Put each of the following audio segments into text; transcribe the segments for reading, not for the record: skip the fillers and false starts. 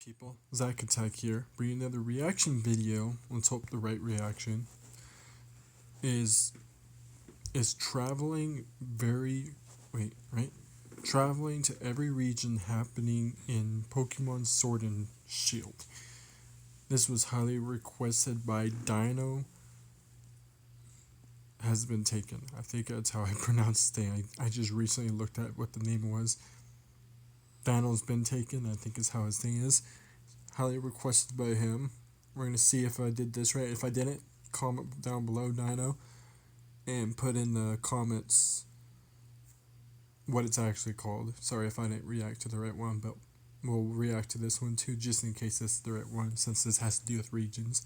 People, Zach Attack here, bringing another reaction video. Let's hope the right reaction is traveling traveling to every region happening in Pokemon Sword and Shield. This was highly requested by Dino. Has been taken. I think that's how I pronounce his name. I just recently looked at what the name was. Dino's been taken, I think is how his thing is. Highly requested by him. We're going to see if I did this right. If I didn't, comment down below, Dino, and put in the comments what it's actually called. Sorry if I didn't react to the right one, but we'll react to this one too, just in case this is the right one, since this has to do with regions.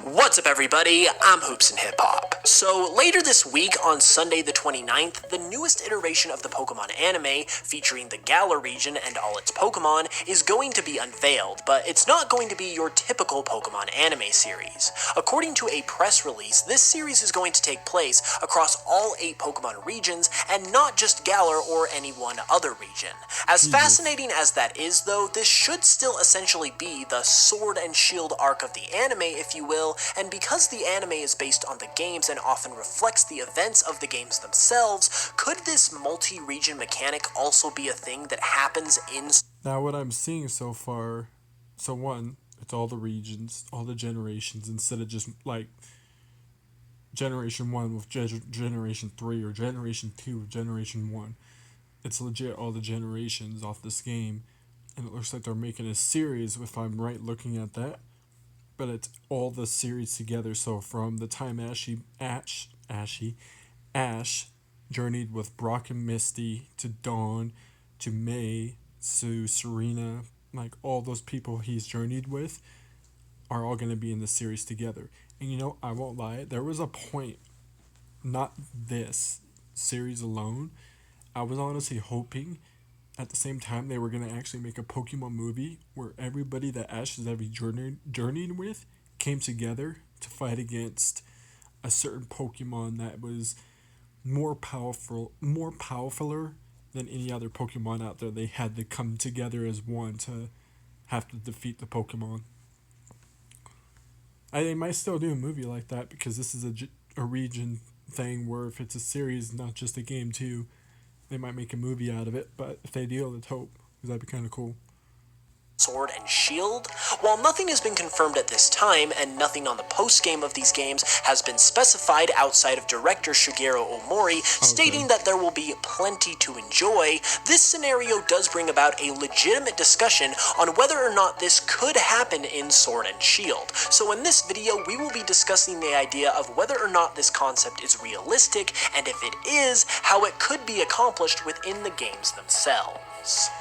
What's up, everybody? I'm Hoops and Hip Hop. So, later this week, on Sunday the 29th, the newest iteration of the Pokemon anime, featuring the Galar region and all its Pokemon, is going to be unveiled, but it's not going to be your typical Pokemon anime series. According to a press release, this series is going to take place across all 8 Pokemon regions, and not just Galar or any one other region. As fascinating as that is, though, this should still essentially be the Sword and Shield arc of the anime, if you will, and because the anime is based on the games and often reflects the events of the games themselves, could this multi-region mechanic also be a thing that happens in... Now what I'm seeing so far, so one, it's all the regions, all the generations, instead of just like Generation 1 with Generation 3 or Generation 2 with Generation 1. It's legit all the generations off this game, and it looks like they're making a series, if I'm right looking at that. But it's all the series together. So from the time Ash journeyed with Brock and Misty to Dawn to May to Serena, like all those people he's journeyed with are all going to be in the series together. And you know, I won't lie, there was a point, not this series alone, I was honestly hoping at the same time they were going to actually make a Pokemon movie where everybody that Ash has ever journeyed with came together to fight against a certain Pokemon that was more powerfuler than any other Pokemon out there. They had to come together as one to have to defeat the Pokemon. They might still do a movie like that, because this is a region thing where if it's a series, not just a game too, they might make a movie out of it. But if they do, let's hope, because that'd be kind of cool. Sword and Shield? While nothing has been confirmed at this time, and nothing on the post-game of these games has been specified outside of director Shigeru Omori stating that there will be plenty to enjoy, this scenario does bring about a legitimate discussion on whether or not this could happen in Sword and Shield. So in this video, we will be discussing the idea of whether or not this concept is realistic, and if it is, how it could be accomplished within the games themselves.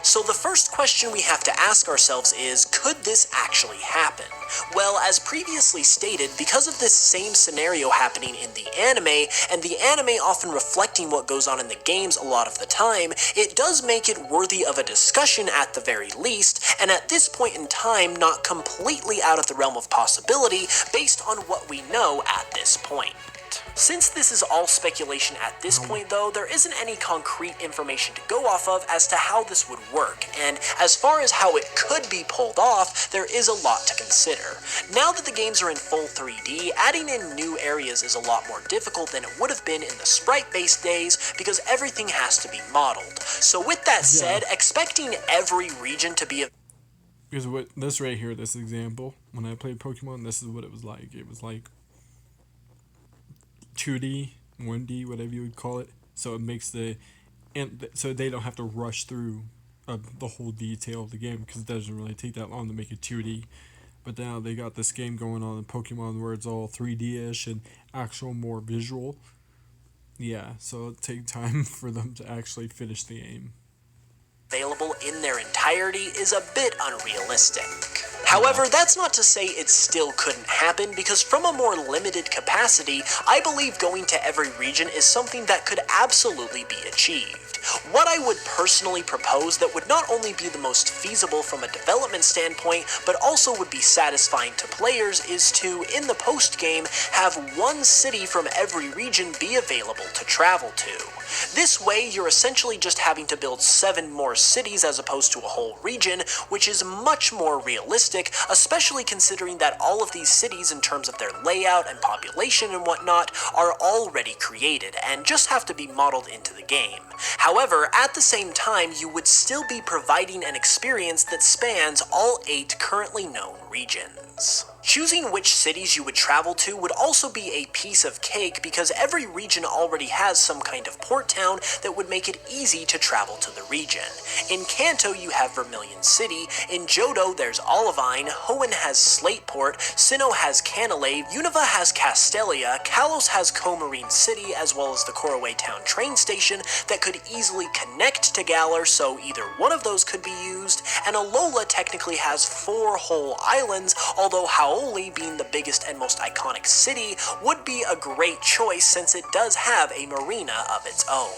So the first question we have to ask ourselves is, could this actually happen? Well, as previously stated, because of this same scenario happening in the anime, and the anime often reflecting what goes on in the games a lot of the time, it does make it worthy of a discussion at the very least, and at this point in time, not completely out of the realm of possibility based on what we know at this point. Since this is all speculation at this point, though, there isn't any concrete information to go off of as to how this would work, and as far as how it could be pulled off, there is a lot to consider. Now that the games are in full 3D, adding in new areas is a lot more difficult than it would have been in the sprite-based days, because everything has to be modeled. So with that said, expecting every region to be a... Because what this right here, this example, when I played Pokemon, this is what it was like. It was like 2D, 1D, whatever you would call it. So it makes so they don't have to rush through the whole detail of the game, because it doesn't really take that long to make it 2D. But now they got this game going on in Pokemon where it's all 3D-ish and actual more visual. Yeah, so it'll take time for them to actually finish the game. Available in their entirety is a bit unrealistic. However, that's not to say it still couldn't happen, because from a more limited capacity, I believe going to every region is something that could absolutely be achieved. What I would personally propose that would not only be the most feasible from a development standpoint, but also would be satisfying to players is to, in the post-game, have one city from every region be available to travel to. This way, you're essentially just having to build 7 more cities as opposed to a whole region, which is much more realistic, especially considering that all of these cities, in terms of their layout and population and whatnot, are already created and just have to be modeled into the game. However, at the same time, you would still be providing an experience that spans all 8 currently known regions. Choosing which cities you would travel to would also be a piece of cake, because every region already has some kind of port town that would make it easy to travel to the region. In Kanto you have Vermilion City, in Johto there's Olivine, Hoenn has Slateport, Sinnoh has Canalave, Unova has Castelia, Kalos has Comarine City, as well as the Koroway Town train station that could easily connect to Galar, so either one of those could be used, and Alola technically has 4 whole islands, although Hau'oli, being the biggest and most iconic city, would be a great choice since it does have a marina of its own.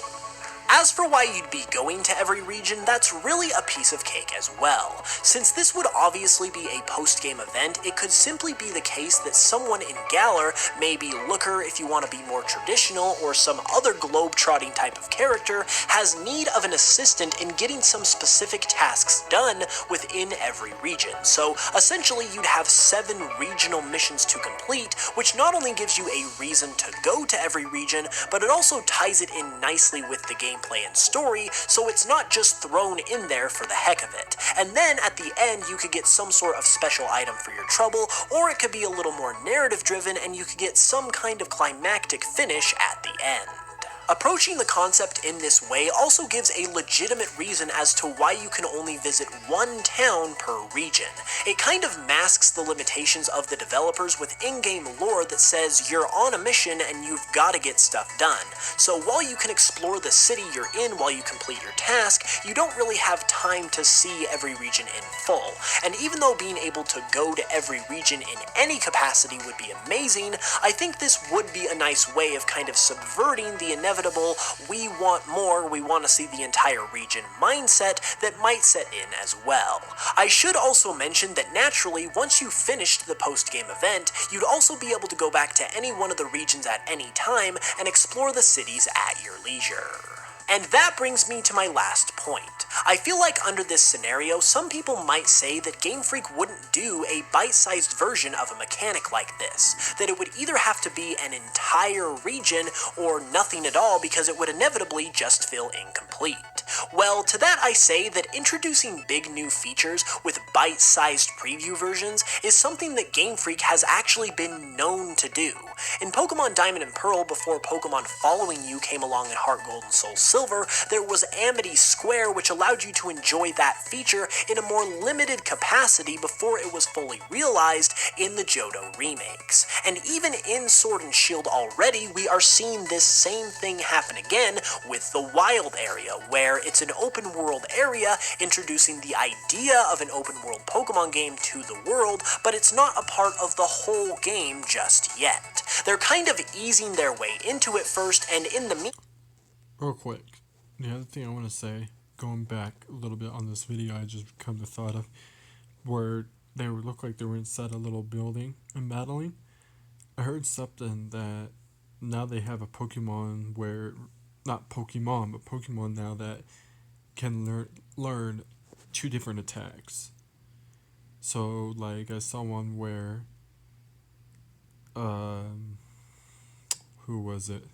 As for why you'd be going to every region, that's really a piece of cake as well. Since this would obviously be a post-game event, it could simply be the case that someone in Galar, maybe Looker if you want to be more traditional, or some other globe-trotting type of character, has need of an assistant in getting some specific tasks done within every region. So essentially you'd have 7 regional missions to complete, which not only gives you a reason to go to every region, but it also ties it in nicely with the gameplay and story, so it's not just thrown in there for the heck of it. And then at the end you could get some sort of special item for your trouble, or it could be a little more narrative driven and you could get some kind of climactic finish at the end. Approaching the concept in this way also gives a legitimate reason as to why you can only visit 1 town per region. It kind of masks the limitations of the developers with in-game lore that says you're on a mission and you've got to get stuff done. So while you can explore the city you're in while you complete your task, you don't really have time to see every region in full. And even though being able to go to every region in any capacity would be amazing, I think this would be a nice way of kind of subverting the inevitable we want more, we want to see the entire region mindset that might set in as well. I should also mention that naturally, once you finished the post-game event, you'd also be able to go back to any one of the regions at any time and explore the cities at your leisure. And that brings me to my last point. I feel like under this scenario, some people might say that Game Freak wouldn't do a bite-sized version of a mechanic like this, that it would either have to be an entire region or nothing at all because it would inevitably just feel incomplete. Well, to that I say that introducing big new features with bite-sized preview versions is something that Game Freak has actually been known to do. In Pokemon Diamond and Pearl, before Pokemon Following You came along in Heart Gold and Soul Silver, there was Amity Square, which allowed you to enjoy that feature in a more limited capacity before it was fully realized in the Johto remakes. And even in Sword and Shield already, we are seeing this same thing happen again with the Wild area, where it's an open world area introducing the idea of an open world Pokemon game to the world, but it's not a part of the whole game just yet. They're kind of easing their way into it first, and in the Real quick, the other thing I want to say, going back a little bit on this video I just come to thought of, where they look like they were inside a little building and battling. I heard something that now they have a Pokemon where, not Pokemon, but Pokemon now that can learn 2 different attacks. So, like, I saw one where, who was it?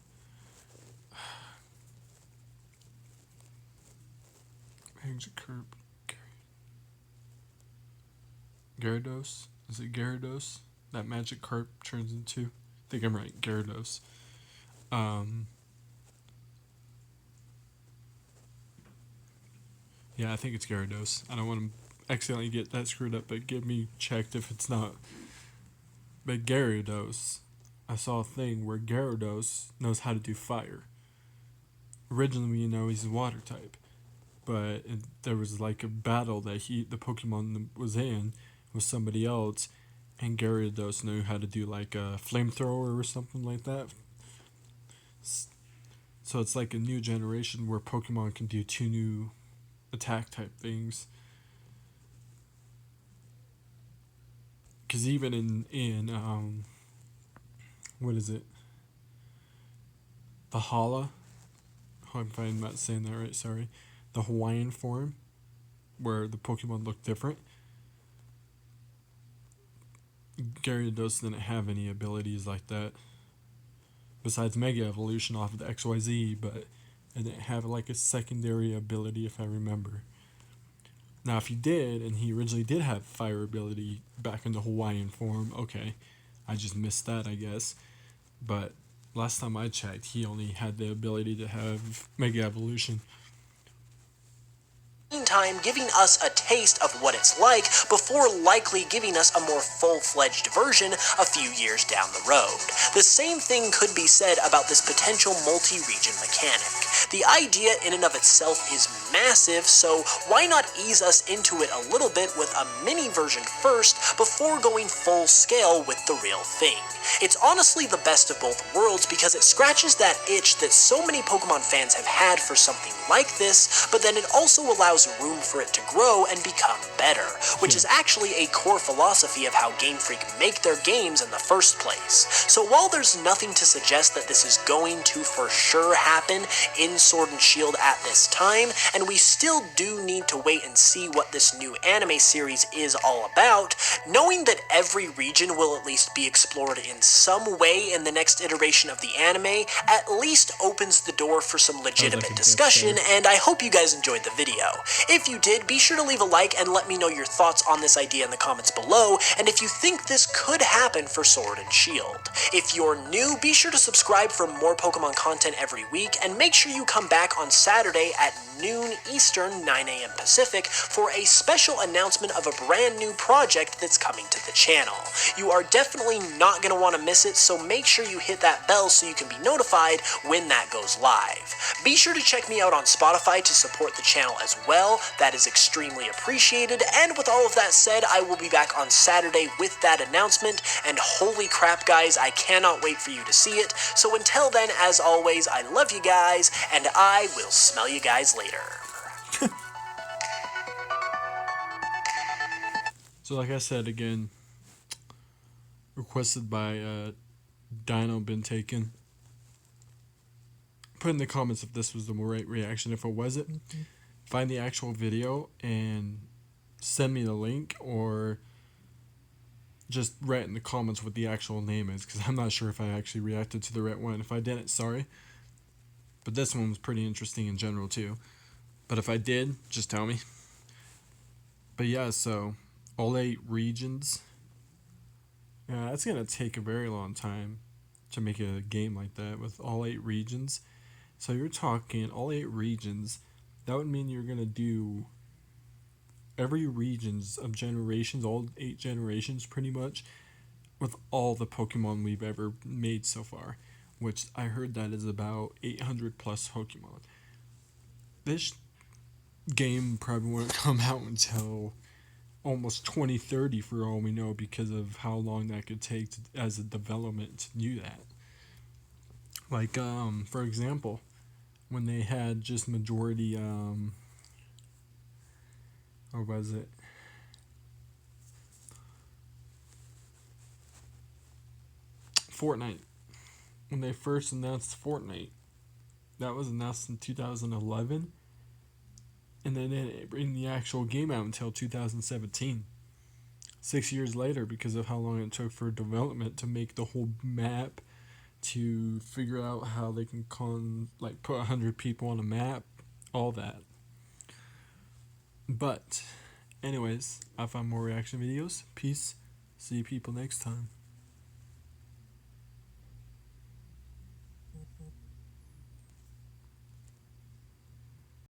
Gyarados? Is it Gyarados? That Magikarp turns into? I think I'm right, Gyarados. Yeah, I think it's Gyarados. I don't want to accidentally get that screwed up, but get me checked if it's not. But Gyarados, I saw a thing where Gyarados knows how to do fire. Originally, he's a water type. But there was like a battle that the Pokemon was in with somebody else, and Gyarados knew how to do like a flamethrower or something like that. So it's like a new generation where Pokemon can do two new attack type things. Because even in what is it? The Hala. If I'm not saying that right, sorry. The Hawaiian form, where the Pokemon look different. Gyarados didn't have any abilities like that. Besides Mega Evolution off of the XYZ, but it didn't have like a secondary ability if I remember. Now, if he did, and he originally did have fire ability back in the Hawaiian form, okay. I just missed that, I guess. But last time I checked, he only had the ability to have Mega Evolution. Meantime, giving us a taste of what it's like before likely giving us a more full-fledged version a few years down the road. The same thing could be said about this potential multi-region mechanic. The idea in and of itself is massive, so why not ease us into it a little bit with a mini version first before going full scale with the real thing? It's honestly the best of both worlds because it scratches that itch that so many Pokemon fans have had for something like this, but then it also allows room for it to grow and become better, which is actually a core philosophy of how Game Freak make their games in the first place. So while there's nothing to suggest that this is going to for sure happen in Sword and Shield at this time, and we still do need to wait and see what this new anime series is all about, knowing that every region will at least be explored in some way in the next iteration of the anime at least opens the door for some legitimate discussion, and I hope you guys enjoyed the video. If you did, be sure to leave a like and let me know your thoughts on this idea in the comments below, and if you think this could happen for Sword and Shield. If you're new, be sure to subscribe for more Pokemon content every week, and make sure you come back on Saturday at noon Eastern, 9 a.m. Pacific, for a special announcement of a brand new project that's coming to the channel. You are definitely not going to want to miss it, so make sure you hit that bell so you can be notified when that goes live. Be sure to check me out on Spotify to support the channel as well. That is extremely appreciated, and with all of that said, I will be back on Saturday with that announcement, and holy crap guys, I cannot wait for you to see it. So until then, as always, I love you guys, and I will smell you guys later. So like I said again, requested by Dino Been Taken. Put in the comments if this was the right reaction. If it wasn't, find the actual video and send me the link, or just write in the comments what the actual name is, because I'm not sure if I actually reacted to the right one. If I didn't, sorry. But this one was pretty interesting in general too. But if I did, just tell me. But yeah, so all 8 regions. Yeah, that's going to take a very long time to make a game like that with all 8 regions. So you're talking all 8 regions. That would mean you're going to do every regions of generations, all 8 generations pretty much, with all the Pokemon we've ever made so far, which I heard that is about 800 plus Pokemon. This game probably won't come out until almost 2030 for all we know, because of how long that could take as a development to do that. Like, for example, when they had just majority, or was it? Fortnite. When they first announced Fortnite, that was announced in 2011, and then they didn't bring the actual game out until 2017. 6 years later, because of how long it took for development to make the whole map, to figure out how they can put 100 people on a map, all that. But anyways, I found more reaction videos. Peace. See you people next time.